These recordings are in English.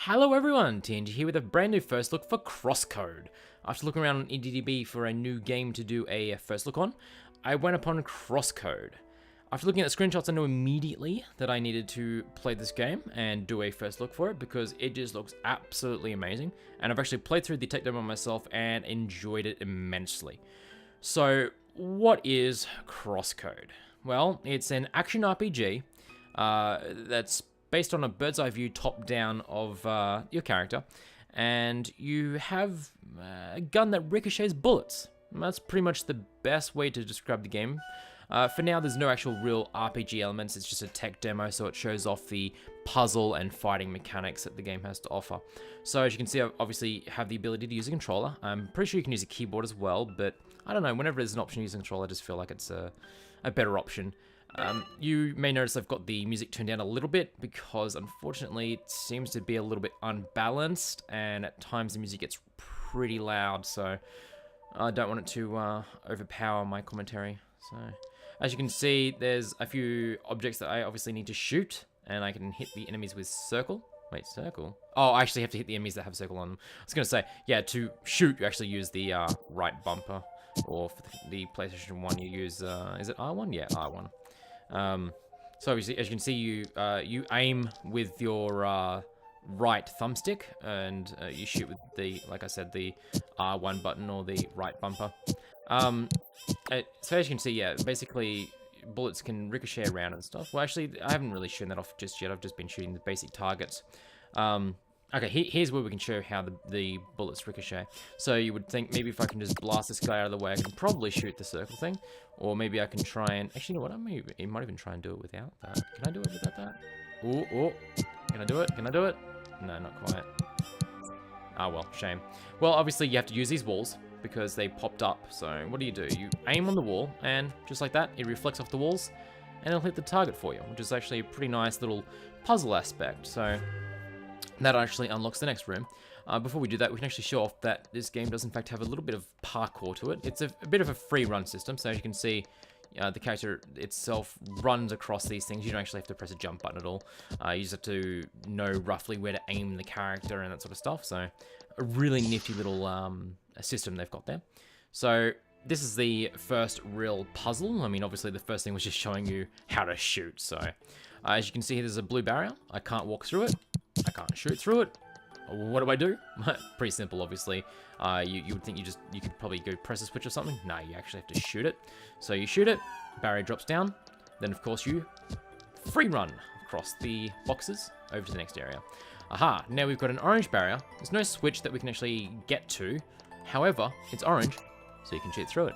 Hello everyone, Teanji here with a brand new first look for Crosscode. After looking around on EDDB for a new game to do a first look on, I went upon Crosscode. After looking at the screenshots, I knew immediately that I needed to play this game and do a first look for it because it just looks absolutely amazing. And I've actually played through the tech demo myself and enjoyed it immensely. So, what is Crosscode? Well, it's an action RPG that's based on a bird's eye view top-down of your character, and you have a gun that ricochets bullets. And that's pretty much the best way to describe the game. For now, there's no actual real RPG elements, it's just a tech demo, so it shows off the puzzle and fighting mechanics that the game has to offer. So as you can see, I obviously have the ability to use a controller. I'm pretty sure you can use a keyboard as well, but I don't know, whenever there's an option to use a controller, I just feel like it's a better option. You may notice I've got the music turned down a little bit because unfortunately it seems to be a little bit unbalanced, and at times the music gets pretty loud, so I don't want it to overpower my commentary. So as you can see, there's a few objects that I obviously need to shoot, and I can hit the enemies with circle. Wait, circle? Oh, I actually have to hit the enemies that have circle on them. I was going to say, yeah, to shoot you actually use the right bumper, or for the PlayStation 1 you use, is it R1? Yeah, R1. So obviously, as you can see, you aim with your right thumbstick, and you shoot with the, like I said, the R1 button or the right bumper. So as you can see, yeah, basically bullets can ricochet around and stuff. Well, actually, I haven't really shown that off just yet. I've just been shooting the basic targets. Okay, here's where we can show how the bullets ricochet. So you would think maybe if I can just blast this guy out of the way, I can probably shoot the circle thing. Or maybe I can try and... Actually, you know what? I might even try and do it without that. Can I do it without that? Ooh. Can I do it? Can I do it? No, not quite. Ah, well, shame. Well, obviously you have to use these walls because they popped up. So what do? You aim on the wall, and just like that, it reflects off the walls, and it'll hit the target for you, which is actually a pretty nice little puzzle aspect. So that actually unlocks the next room. Before we do that, we can actually show off that this game does in fact have a little bit of parkour to it. It's a bit of a free run system, so as you can see, the character itself runs across these things. You don't actually have to press a jump button at all. You just have to know roughly where to aim the character and that sort of stuff. So a really nifty little system they've got there. So this is the first real puzzle. I mean, obviously the first thing was just showing you how to shoot. So as you can see, there's a blue barrier. I can't walk through it. I can't shoot through it. What do I do? Pretty simple, obviously. You would think you could probably go press a switch or something. No, you actually have to shoot it. So you shoot it, barrier drops down, then of course you free run across the boxes over to the next area. Aha, now we've got an orange barrier. There's no switch that we can actually get to. However, it's orange, so you can shoot through it.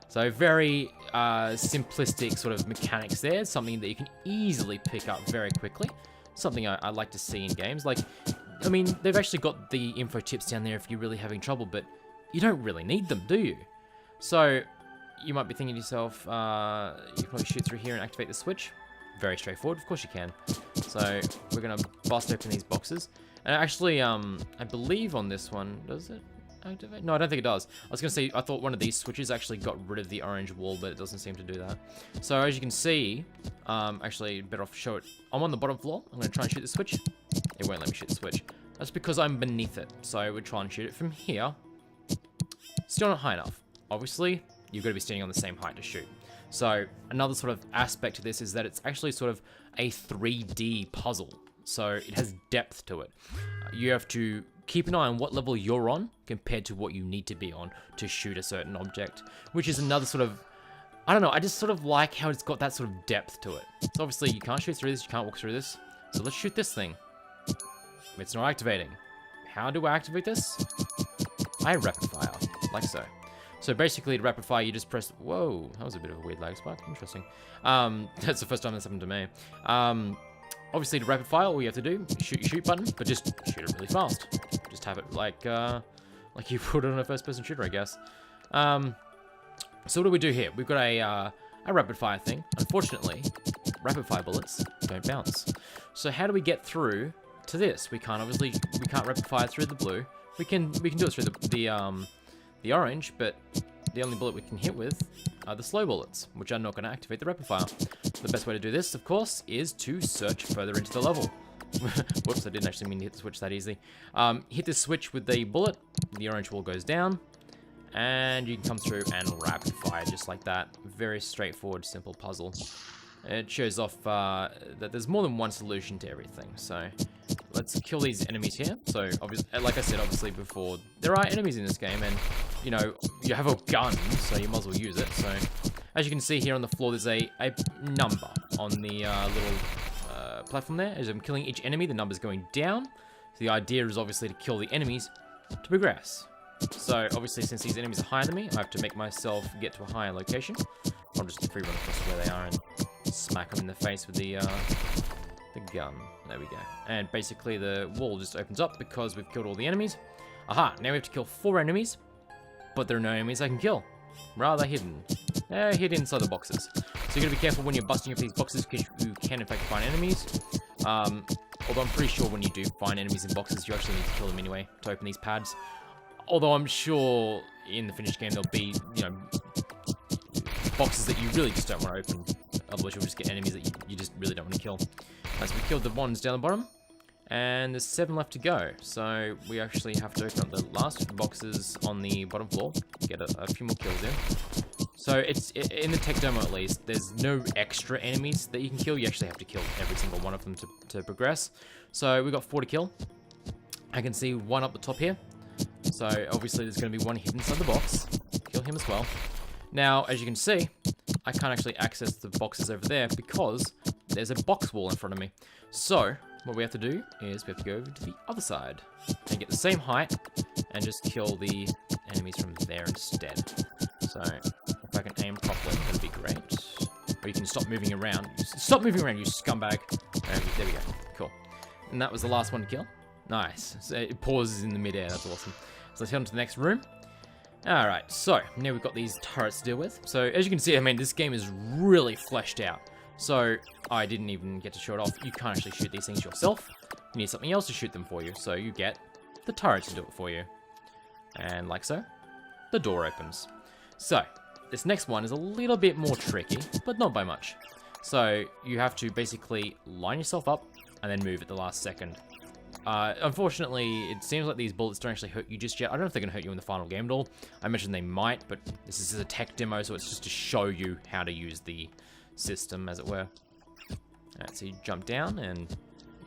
So very simplistic sort of mechanics there. Something that you can easily pick up very quickly. Something I like to see in games. Like, I mean, they've actually got the info tips down there if you're really having trouble, but you don't really need them, do you? So you might be thinking to yourself, you can probably shoot through here and activate the switch. Very straightforward, of course you can. So we're gonna bust open these boxes. And actually, I believe on this one, does it activate? No, I don't think it does. I was gonna say, I thought one of these switches actually got rid of the orange wall, but it doesn't seem to do that. So as you can see, actually better off show it. I'm on the bottom floor. I'm gonna try and shoot the switch. It won't let me shoot the switch. That's because I'm beneath it. So we'd try and shoot it from here. Still not high enough. Obviously, you've got to be standing on the same height to shoot. So another sort of aspect to this is that it's actually sort of a 3D puzzle. So it has depth to it. You have to keep an eye on what level you're on compared to what you need to be on to shoot a certain object, which is another sort of, I don't know, I just sort of like how it's got that sort of depth to it. So obviously you can't shoot through this, you can't walk through this. So let's shoot this thing. It's not activating. How do I activate this? I rapid fire, like so. So basically to rapid fire, you just press, whoa, that was a bit of a weird lag spike, interesting. That's the first time that's happened to me. Obviously to rapid fire, all you have to do is shoot your shoot button, but just shoot it really fast. Just have it like you put it on a first person shooter, I guess. So what do we do here? We've got a rapid fire thing. Unfortunately, rapid fire bullets don't bounce. So how do we get through to this? We can't rapid fire through the blue. We can do it through the orange, but the only bullet we can hit with are the slow bullets, which are not going to activate the rapid fire. The best way to do this, of course, is to search further into the level. Whoops, I didn't actually mean to hit the switch that easily. Hit the switch with the bullet, the orange wall goes down, and you can come through and rapid fire just like that. Very straightforward, simple puzzle. It shows off that there's more than one solution to everything. So let's kill these enemies here. So obviously, like I said, obviously before, there are enemies in this game, and you know you have a gun, so you might as well use it. So as you can see here on the floor, there's a number on the little platform there. As I'm killing each enemy, the number's going down. So the idea is obviously to kill the enemies to progress. So obviously, since these enemies are higher than me, I have to make myself get to a higher location. I'll just free run across where they are and smack them in the face with the gun. There we go. And basically the wall just opens up because we've killed all the enemies. Aha, now we have to kill 4 enemies, but there are no enemies I can kill. Rather hidden. They're hidden inside the boxes. So you gotta be careful when you're busting up these boxes because you can in fact find enemies. Although I'm pretty sure when you do find enemies in boxes, you actually need to kill them anyway to open these pads. Although I'm sure in the finished game there'll be, you know, boxes that you really just don't want to open. Otherwise you'll just get enemies that you just really don't want to kill. So we killed the ones down the bottom. And there's 7 left to go. So we actually have to open up the last boxes on the bottom floor. Get a few more kills in. So it's in the tech demo at least, there's no extra enemies that you can kill. You actually have to kill every single one of them to progress. So we got 4 to kill. I can see 1 up the top here. So obviously there's going to be 1 hidden inside the box. Kill him as well. Now, as you can see, I can't actually access the boxes over there because there's a box wall in front of me. So what we have to do is we have to go over to the other side and get the same height and just kill the enemies from there instead. So if I can aim properly, that'd be great. Or you can stop moving around. Stop moving around, you scumbag. There we go. Cool. And that was the last one to kill. Nice. So it pauses in the midair. That's awesome. So let's head on to the next room. Alright, so now we've got these turrets to deal with. So as you can see, I mean, this game is really fleshed out. So I didn't even get to show it off. You can't actually shoot these things yourself. You need something else to shoot them for you. So you get the turret to do it for you. And like so, the door opens. So this next one is a little bit more tricky, but not by much. So you have to basically line yourself up and then move at the last second. Unfortunately, it seems like these bullets don't actually hurt you just yet. I don't know if they're going to hurt you in the final game at all. I mentioned they might, but this is a tech demo, so it's just to show you how to use the system, as it were. Alright, so you jump down, and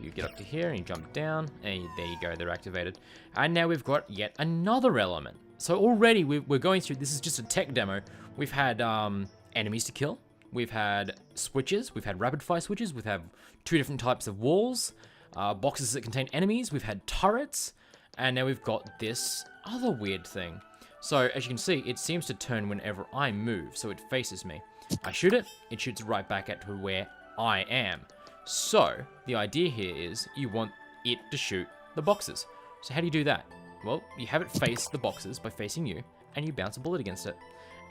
you get up to here, and you jump down, and there you go, they're activated. And now we've got yet another element. So already we're going through, this is just a tech demo. We've had enemies to kill. We've had switches. We've had rapid fire switches. We've had 2 different types of walls. Boxes that contain enemies, we've had turrets, and now we've got this other weird thing. So, as you can see, it seems to turn whenever I move, so it faces me. I shoot it, it shoots right back at where I am. So, the idea here is you want it to shoot the boxes. So how do you do that? Well, you have it face the boxes by facing you, and you bounce a bullet against it.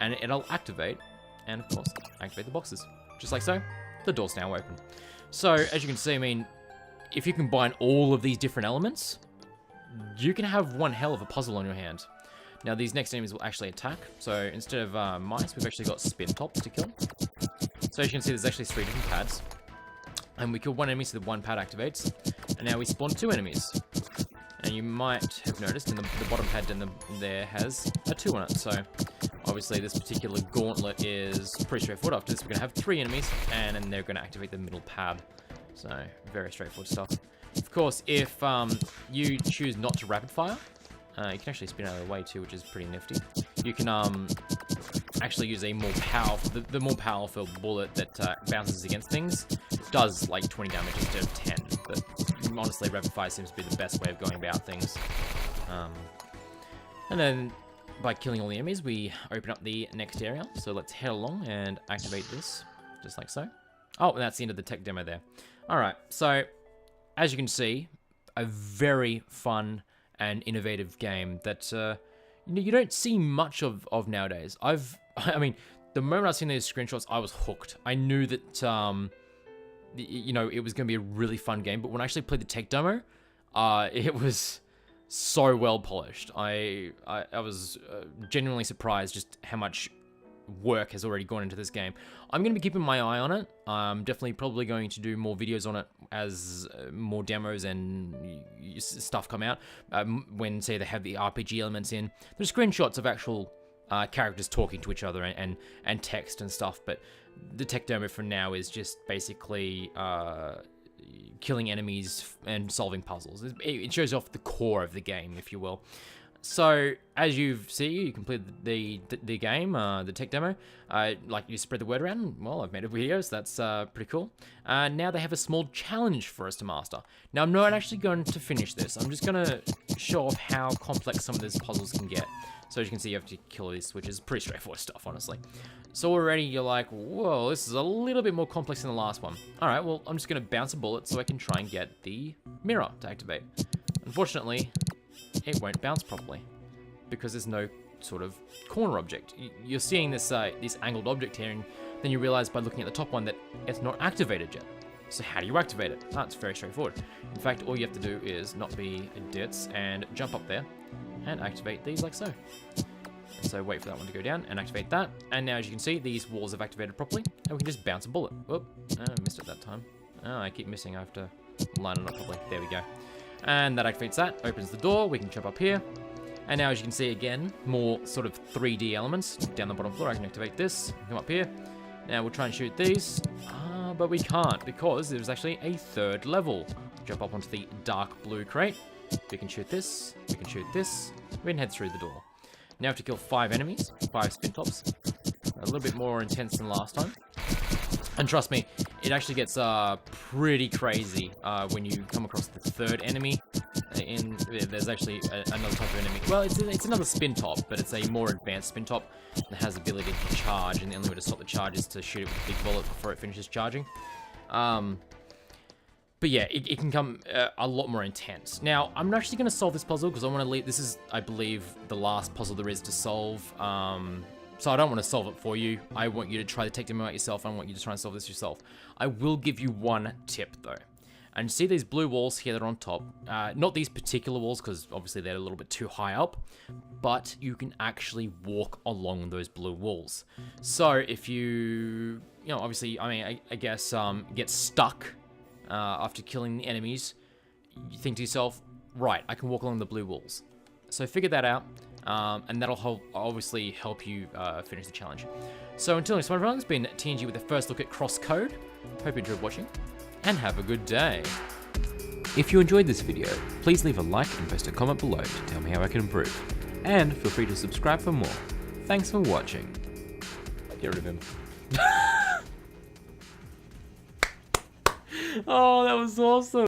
And it'll activate, and of course, activate the boxes. Just like so, the door's now open. So, as you can see, I mean, if you combine all of these different elements, you can have one hell of a puzzle on your hands. Now, these next enemies will actually attack. So instead of mice, we've actually got spin tops to kill. So as you can see, there's actually 3 different pads. And we kill 1 enemy, so the 1 pad activates. And now we spawn 2 enemies. And you might have noticed in the bottom pad there has a 2 on it. So obviously this particular gauntlet is pretty straightforward. After this, we're going to have 3 enemies, and then they're going to activate the middle pad. So, very straightforward stuff. Of course, if you choose not to rapid fire, you can actually spin out of the way too, which is pretty nifty. You can actually use a more powerful, the more powerful bullet that bounces against things does like 20 damage instead of 10. But honestly, rapid fire seems to be the best way of going about things. And then by killing all the enemies, we open up the next area. So let's head along and activate this, just like so. Oh, and that's the end of the tech demo there. Alright, so as you can see, a very fun and innovative game that you don't see much of nowadays. I mean, the moment I seen these screenshots, I was hooked. I knew that, you know, it was going to be a really fun game, but when I actually played the tech demo, it was so well polished. I was genuinely surprised just how much work has already gone into this game. I'm going to be keeping my eye on it. I'm definitely probably going to do more videos on it as more demos and stuff come out. When, say, they have the RPG elements in. There's screenshots of actual characters talking to each other and text and stuff, but the tech demo for now is just basically killing enemies and solving puzzles. It shows off the core of the game, if you will. So, as you see, you completed the game, the tech demo. Like, you spread the word around. Well, I've made a video, so that's pretty cool. Now they have a small challenge for us to master. Now, I'm not actually going to finish this. I'm just going to show off how complex some of these puzzles can get. So, as you can see, you have to kill these switches. Pretty straightforward stuff, honestly. So, already you're like, whoa, this is a little bit more complex than the last one. Alright, well, I'm just going to bounce a bullet so I can try and get the mirror to activate. Unfortunately, it won't bounce properly because there's no sort of corner object. You're seeing this this angled object here, and then you realize by looking at the top one that it's not activated yet. So how do you activate it? It's very straightforward. In fact, all you have to do is not be a ditz and jump up there and activate these like so. And so wait for that one to go down and activate that. And now, as you can see, these walls have activated properly, and we can just bounce a bullet. Whoop, I missed it that time. Oh, I keep missing. I have to line it up properly. There we go. And that activates that, opens the door, we can jump up here. And now, as you can see again, more sort of 3D elements. Down the bottom floor, I can activate this, come up here. Now we'll try and shoot these, but we can't because there's actually a third level. Jump up onto the dark blue crate. We can shoot this, we can shoot this, we can head through the door. Now we have to kill 5 enemies, 5 spin tops. A little bit more intense than last time. And trust me, it actually gets pretty crazy when you come across the third enemy. There's actually another type of enemy. Well, it's another spin top, but it's a more advanced spin top that has the ability to charge, and the only way to stop the charge is to shoot it with a big bullet before it finishes charging. But yeah, it can come a lot more intense. Now, I'm actually going to solve this puzzle because I want to leave. This is, I believe, the last puzzle there is to solve. So I don't want to solve it for you. I want you to try to take them out yourself. I want you to try and solve this yourself. I will give you one tip, though. And see these blue walls here that are on top? Not these particular walls, because obviously they're a little bit too high up. But you can actually walk along those blue walls. So if you know, obviously, I mean, I guess, get stuck after killing the enemies, you think to yourself, right, I can walk along the blue walls. So figure that out. And that'll obviously help you finish the challenge. So until next time, everyone, it's been Teanji with the first look at Crosscode. Hope you enjoyed watching, and have a good day. If you enjoyed this video, please leave a like and post a comment below to tell me how I can improve. And feel free to subscribe for more. Thanks for watching. Get rid of him. Oh, that was awesome.